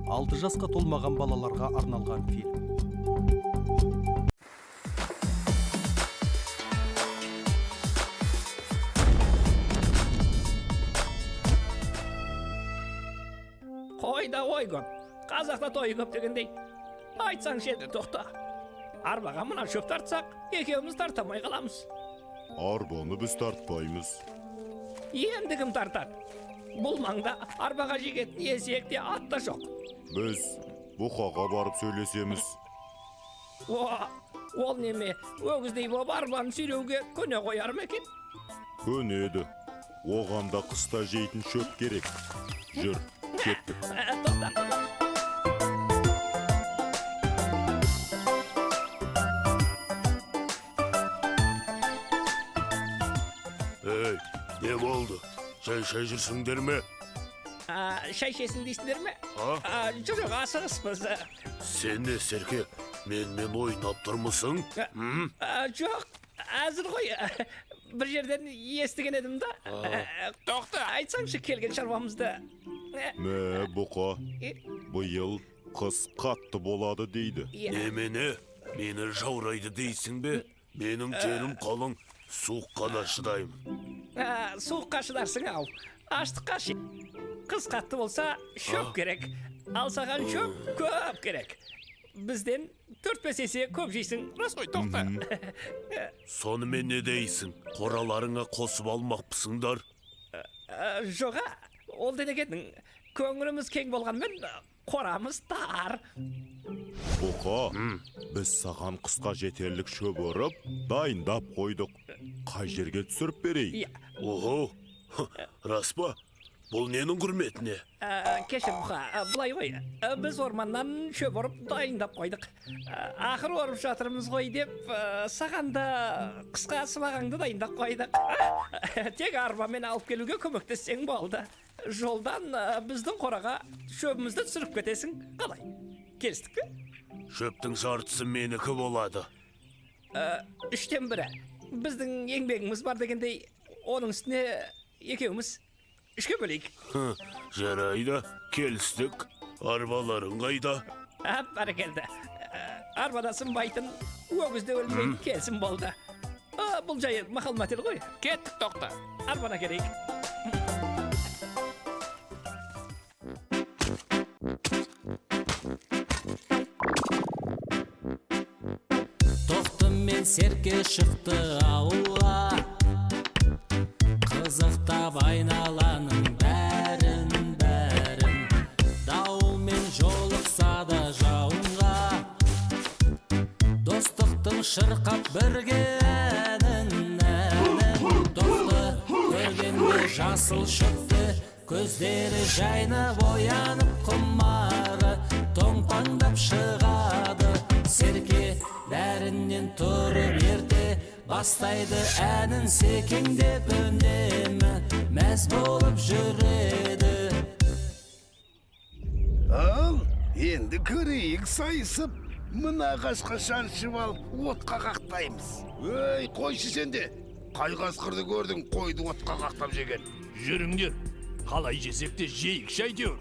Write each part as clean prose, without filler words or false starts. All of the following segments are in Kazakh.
6 жасқа толмаған балаларға арналған фильм. Қойда ой көп, қазақта той көп дегендей. Айтсаң шеді тоқта. Арбаға мына шөп тартсақ, екеуміз тартамай қаламыз. Арбаны біз тартпаймыз. Енді кім тартады? Бұл маңда арбаға жегетін есек те ат та жоқ. Біз бұқаға барып сөйлесеміз. Ол неме, өгіздей боп арбаны сүйреуге көне қояр ма екен? Көнеді. Оғанда қыста жейтін шөп керек. Жүр, кеттік. Тоқта. Ей, не болды? Шай жүрсіңдер ме? Шай ішесің дейсіңдер ме? Жоқ, асығыспыз. Сен не, Серке, менімен ойнап тұрмысың? Жоқ, әзір ғой. Бір жерден естіген едім да. Тоқта, айтсаңшы келген шаруамызды. Мә, бұқа, бұйыл қыс қатты болады дейді. Немене? Мені жаурайды дейсің бе? Менің терім қалың, суыққа да шыдаймын. Суыққа шыдарсың ау. Аштыққа ше. Қыс қатты болса шөп керек. Ал саған шөп көп керек. Бізден 4-5 есе көп жейсің. Рас қой, тоқта. Сонымен не дейсің? Қораларыңа қосып алмақпысыңдар? Жоға, ол денегенің көңіліміз кең болғанмен қорамыз тар. Бұқа, біз саған қысқа жетерлік шөп ұрып, дайындап қойдық. Қай жерге түсіріп берейік? Ого, рас па? Бұл ненің құрметіне? Кешір бұқа, бұлай ғой. Біз орманнан шөп ұрып дайындап қойдық. Ақыр орып жатырмыз ғой деп, саған да қысқа сыбағаңды дайындап қойдық. Тек арбамен алып келуге көмектессең болды. Жолдан біздің қораға шөбімізді түсіріп кетесің. Қалай? Келістік пе? Шөптің жартысы менікі болады. 3-тен 1. Біздің еңбегіміз бар дегендей, оның үстіне екеуміз 3-ке бөлейік. Жарайды, келістік. Арбаларың қайда? Бәрекелді. Арбада сынбайтын, өгізде өлмейтін келсін болды. Бұл жайы мақал-мәтел ғой. Кеттік, тоқта. Арбана керейік. Тоқтым мен Серке шықты ауылға, қызықтап айналаның бәрін. Дауыл мен жолықса да жауынға, достықтың шырқап бірге әнін. Тоқты көргенде жасыл шөпті, көздері жайнап оянып құмары тоңпаңдап шығады. Серке бәрінен тұрып ерте бастайды әнін, секеңдеп үнемі мәз болып жүреді. Ал, енді көрейік сайысып, мына қасқа шаншып алып, отқа қақтаймыз. Өй, қойшы сенде, қай қасқырды көрдің қойды отқа қақтап жеген? Жүріңдер, қалай жесек те жейік шайтеуір.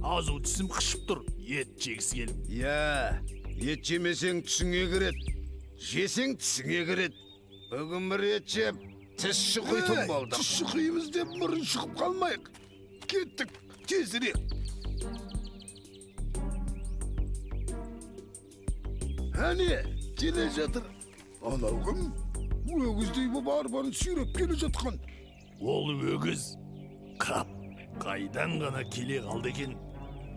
Азу тісім қышып тұр, ет жегісі келіп. Ет жемесең түсіңе кіреді, жесең тісіңе кіреді. Бүгін бір ет жеп, тіс шұқитын болды. Тіс шұқимыз деп мұрын шұқып қалмайық. Кеттік, тезірек. Әне, келе жатыр. Анау кім? Өгіздей боп арбаны сүйреп келе жатқан. Ол өгіз. Қап, қайдан ғана келе қалды екен.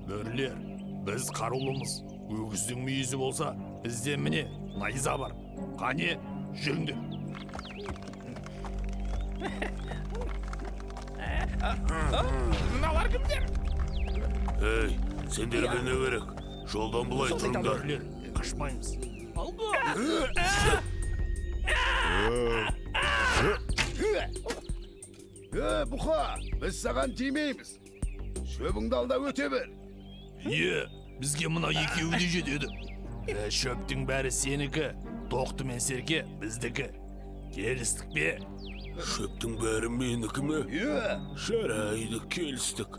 Бөрілер, біз қарулымыз. Өгіздің мүйізі болса, бізден міне найза бар. Қане, жүріңдер. Мыналар кімдер? Ей, сендерге не керек? Жолдан бұлай тұрыңдар. Бөрілер, қашпаймыз. Бұқа, біз саған тимейміз. Шөбіңді алда өте бер. Бізге мына екеуі де жетеді. Шөптің бәрі сенікі, Тоқты мен Серке біздікі. Келістік бе? Шөптің бәрі менікі ме? Иә. Жарайды, келістік.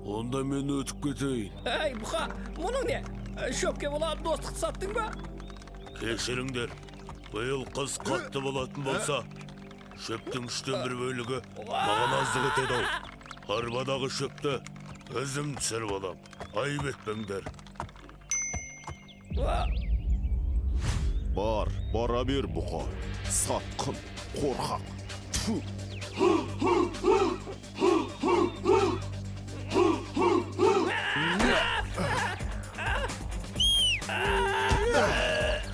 Онда мен өтіп кетейін. Ey Buka, мұның не? Шөпке бола достықты саттың ба? Кешіріңдер. Биыл қыс қатты болатын болса, шөптің 1/3 бөлігі маған аздық етеді ау. Арбадағы шөпті өзім түсіріп алам. Айып етпеңдер. Бар, бара бер бұқа. Сатқын, қорқақ. Тфу.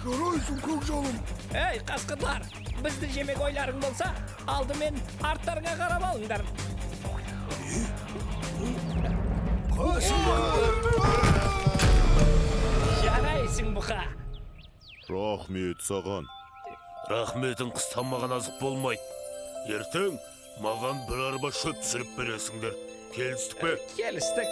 Жарайсың көк жалым. Ey қасқырлар, бізді жемек ойларың болса, алдымен арттарыңа қарап алыңдар. Жарайсың Бұқа. Рахмет саған. Рахметің қыстамаған азық болмайды. Ертең маған бір арба шөп түсіріп бересіңдер. Келістік пе? Келістік.